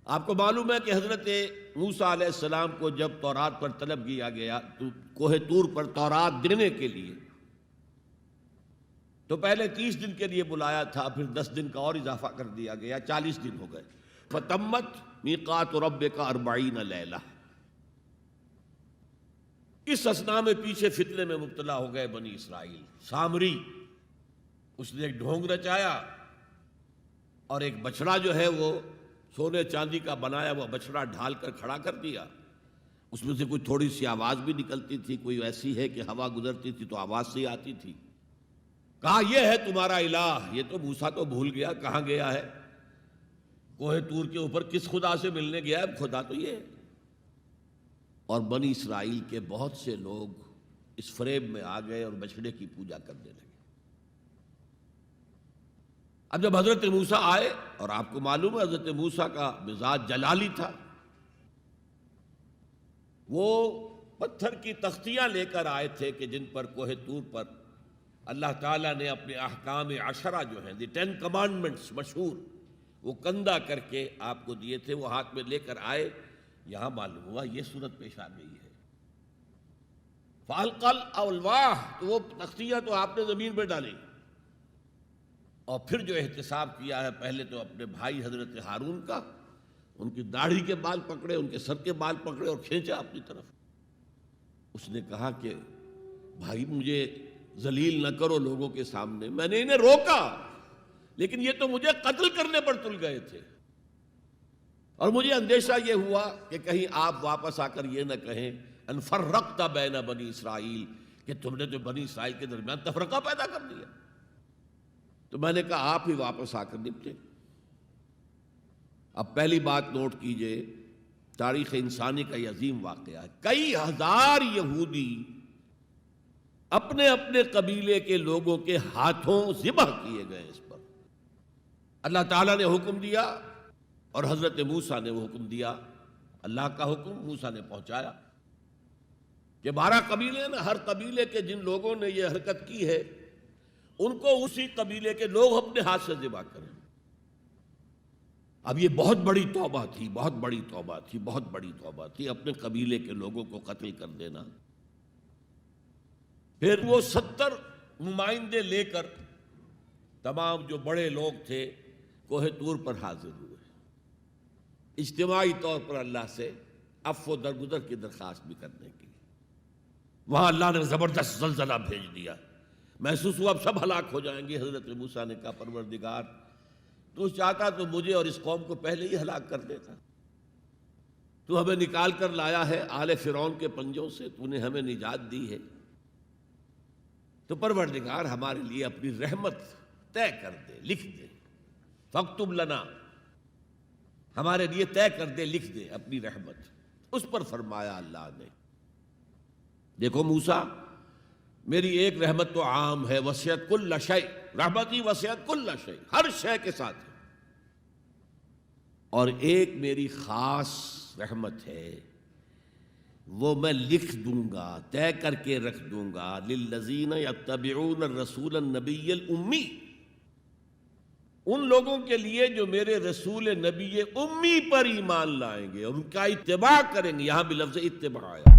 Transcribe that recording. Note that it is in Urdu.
آپ کو معلوم ہے کہ حضرت موسیٰ علیہ السلام کو جب تورات پر طلب کیا گیا تو کوہ طور پر تورات دینے کے لیے، تو پہلے 30 دن کے لیے بلایا تھا، پھر 10 دن کا اور اضافہ کر دیا گیا، 40 دن ہو گئے۔ فَتَمَّتْ مِیقَاتُ رَبِّکَ 40 لیلہ۔ اس اثناء میں پیچھے فتنے میں مبتلا ہو گئے بنی اسرائیل۔ سامری اس نے ایک ڈھونگ رچایا اور ایک بچڑا جو ہے وہ سونے چاندی کا بنایا ہوا بچڑا ڈھال کر کھڑا کر دیا۔ اس میں سے کوئی تھوڑی سی آواز بھی نکلتی تھی، کوئی ایسی ہے کہ ہوا گزرتی تھی تو آواز سے آتی تھی۔ کہا یہ ہے تمہارا الہ۔ یہ تو موسیٰ تو بھول گیا کہاں گیا ہے، کوہ طور کے اوپر کس خدا سے ملنے گیا ہے، خدا تو یہ ہے۔ اور بنی اسرائیل کے بہت سے لوگ اس فریب میں آ گئے اور بچڑے کی پوجا کرنے لگے۔ اب جب حضرت موسیٰ آئے، اور آپ کو معلوم ہے حضرت موسیٰ کا مزاج جلالی تھا، وہ پتھر کی تختیاں لے کر آئے تھے کہ جن پر کوہ طور پر اللہ تعالیٰ نے اپنے احکام عشرہ جو ہیں دی 10 کمانڈمنٹس مشہور، وہ کندہ کر کے آپ کو دیے تھے، وہ ہاتھ میں لے کر آئے۔ یہاں معلوم ہوا یہ صورت پیش آ گئی ہے۔ فَأَلْقَى الْأَلْوَاحَ، تو وہ تختیاں تو آپ نے زمین پہ ڈالی، اور پھر جو احتساب کیا ہے، پہلے تو اپنے بھائی حضرت ہارون کا، ان کی داڑھی کے بال پکڑے، ان کے سر کے بال پکڑے اور کھینچا اپنی طرف۔ اس نے کہا کہ بھائی مجھے ذلیل نہ کرو لوگوں کے سامنے، میں نے انہیں روکا لیکن یہ تو مجھے قتل کرنے پر تل گئے تھے، اور مجھے اندیشہ یہ ہوا کہ کہیں آپ واپس آ کر یہ نہ کہیں ان فرقت بین بنی اسرائیل، کہ تم نے جو بنی اسرائیل کے درمیان تفرقہ پیدا کر دیا۔ تو میں نے کہا آپ ہی واپس آ کر نپٹے۔ اب پہلی بات نوٹ کیجئے، تاریخ انسانی کا یہ عظیم واقعہ ہے، کئی ہزار یہودی اپنے اپنے قبیلے کے لوگوں کے ہاتھوں ذبح کیے گئے اس پر۔ اللہ تعالیٰ نے حکم دیا اور حضرت موسیٰ نے وہ حکم دیا، اللہ کا حکم موسیٰ نے پہنچایا کہ 12 قبیلے ہیں نا، ہر قبیلے کے جن لوگوں نے یہ حرکت کی ہے ان کو اسی قبیلے کے لوگ اپنے ہاتھ سے ذبح کریں۔ اب یہ بہت بڑی توبہ تھی، بہت بڑی توبہ تھی، بہت بڑی توبہ تھی، اپنے قبیلے کے لوگوں کو قتل کر دینا۔ پھر وہ 70 نمائندے لے کر تمام جو بڑے لوگ تھے کوہ طور پر حاضر ہوئے، اجتماعی طور پر اللہ سے عفو و درگزر کی درخواست بھی کرنے کی۔ وہاں اللہ نے زبردست زلزلہ بھیج دیا، محسوس ہوا اب سب ہلاک ہو جائیں گے۔ حضرت موسیٰ نے کہا پروردگار تو چاہتا تو مجھے اور اس قوم کو پہلے ہی ہلاک کر دیتا، تو ہمیں نکال کر لایا ہے آل فرعون کے پنجوں سے، تو نے ہمیں نجات دی ہے، تو پروردگار ہمارے لیے اپنی رحمت طے کر دے، لکھ دے، فاکتب لنا، ہمارے لیے طے کر دے، لکھ دے اپنی رحمت۔ اس پر فرمایا اللہ نے دیکھو موسیٰ، میری ایک رحمت تو عام ہے، وسعت کل شیء، رحمتی وسعت کل شیء، ہر شے کے ساتھ ہے، اور ایک میری خاص رحمت ہے، وہ میں لکھ دوں گا، طے کر کے رکھ دوں گا، للذین یتبعون الرسول النبی الامی، ان لوگوں کے لیے جو میرے رسول نبی امی پر ایمان لائیں گے اور ان کا اتباع کریں گے۔ یہاں بھی لفظ اتباع آیا۔